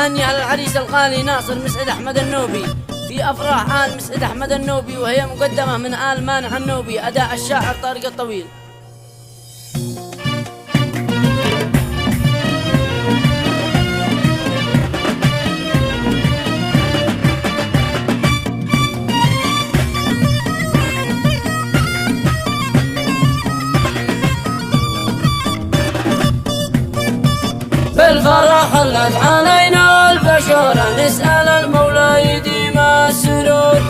تهني على العريس الغالي ناصر مسعد أحمد النوبي في أفراح آل مسعد أحمد النوبي، وهي مقدمة من آل مانع النوبي، أداء الشاعر طارق الطويل. بالفرح حلت علينا البشورة، نسأل المولى يديم السرور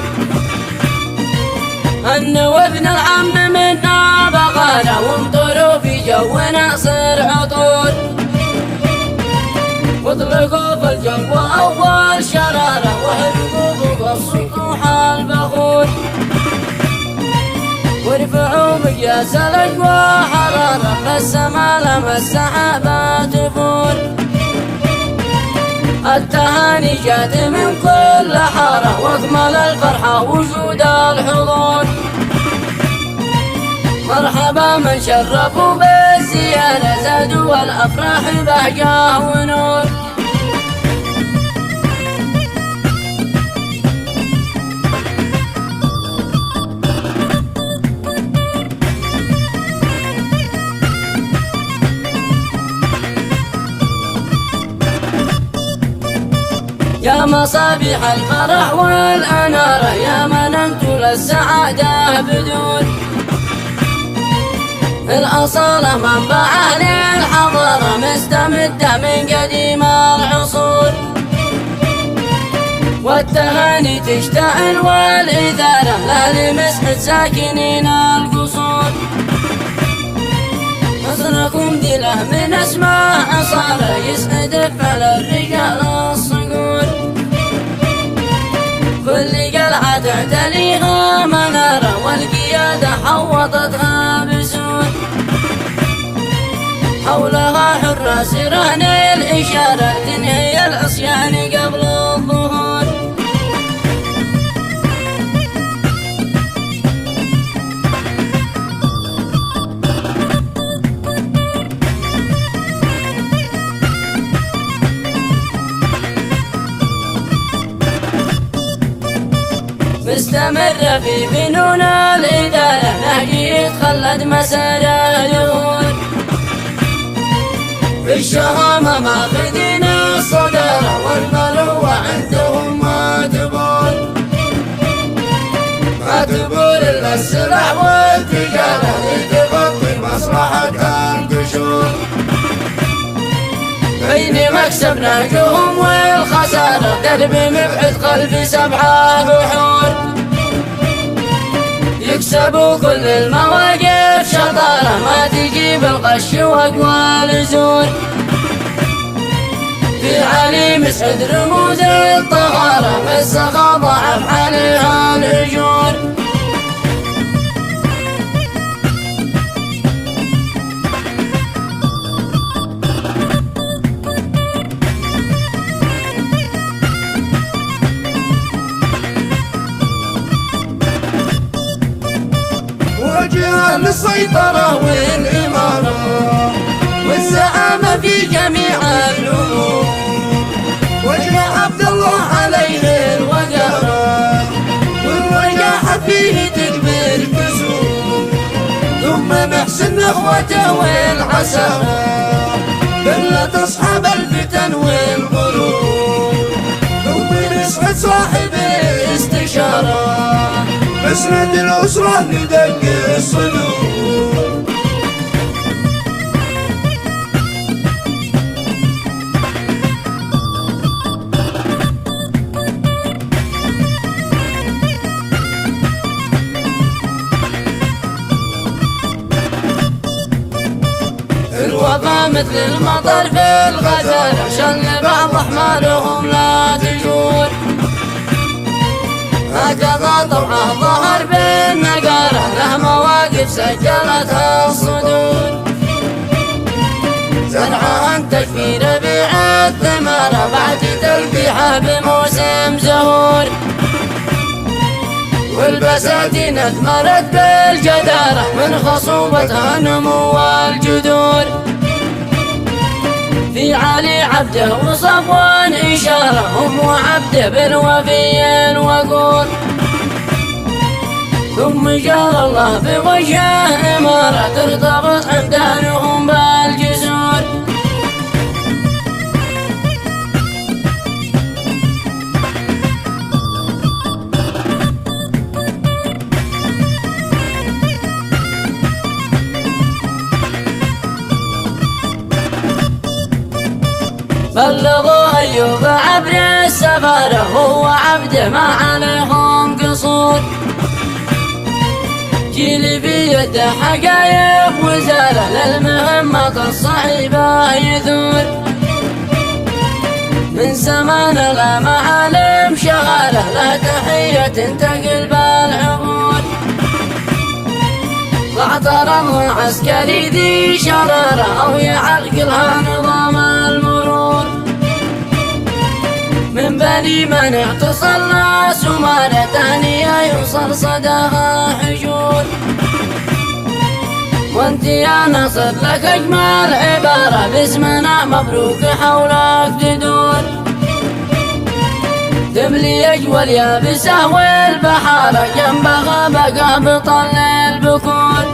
أن وابن العم منا بقانا، وامطروا في جونا صر عطور، واطلقوا في الجو أول شرارة، واهربوا فوق السطوح البخور، وارفعوا مقياس الأجواء حرارة، فالسما لما السحابة تفور. التهاني جات من كل حارة، واكمل الفرحة وجود الحضور. مرحبا من شرفوا بالزيارة، زادوا الأفراح بهجة ونور. يا مصابيح الفرح والأنارة، يا من انتو للسعادة بدون الأصالة، منبع للحضارة مستمدة من قديم العصور. والتهاني تشتعل والإثارة لأهل مسعد ساكنين القصور. نصركم دله من أسماء أصالة، يسعد فعل الرجال الصقور. كل قلعة تعتليها منارة، والقيادة حوطتها بسور. حولها حراس رهن الإشارة، تنهي العصيان قبل الظهور. مستمرة في فنون الإدارة، نهجي يتخلد مسار الدهور. في الشهامة ماخذين الصدارة، والمروة عندهم ما تبور إلا السلع والتجارة، لتغطي مصلحة القشور. بين مكسب نهجهم والخسارة، درب مبعد قلبي 7 بحور. يكسبوا كل المواقف شطارة، ما تجيب الغش وأقوال الزور. في علي مسعد رموز الطهارة، بالسخا ضعف عليها الأجور. وجه للسيطرة والإمارة، والزعامة في جميع الأمور. وجه عبد الله عليه الوقارة، والوجاحة فيه تكبر كسور. ثم محسن أخوته والعسارة، بلا تصحب الفتن والغرور. ثم نسعد صاحب الاستشارة، مسند الأسرة لدق الصدور. الوفا مثل المطر في الغزالة، شل بعض أحمالهم لا تجور. هكذا طبعه ظهر بالنقارة، له مواقف سجلتها الصدور. زرعها انتج في ربيع الثمارة، بعد تلقيحه بموسم زهور. والبساتين اثمرت بالجدارة، من خصوبتها نمو الجذور. في علي عبده وصفوه عثمان إشارهم وعبده بالوفي الوقور. ثم جعل الله في وجهه إمارة ترتبط حمدانهم بالجسور. بلغوا أيوب عبر السفارة هو عبده ما عليهم قصور. جيل بيده حقايق وزارة للمهمات الصعيبة يثور. من زمان لا معالم شغالة له تحية تنتقل بالعبور. اعترض عسكري ذي شرارة أو يعرقلها نظام المرور. من بني من اعتصل سمارة ثانية يوصل صداها حجور. وانت يا نصر لك اجمل عبارة باسمنا مبروك حولك تدور. تملي اجوى اليابسة والبحارة جنبها بقى بطل البكور.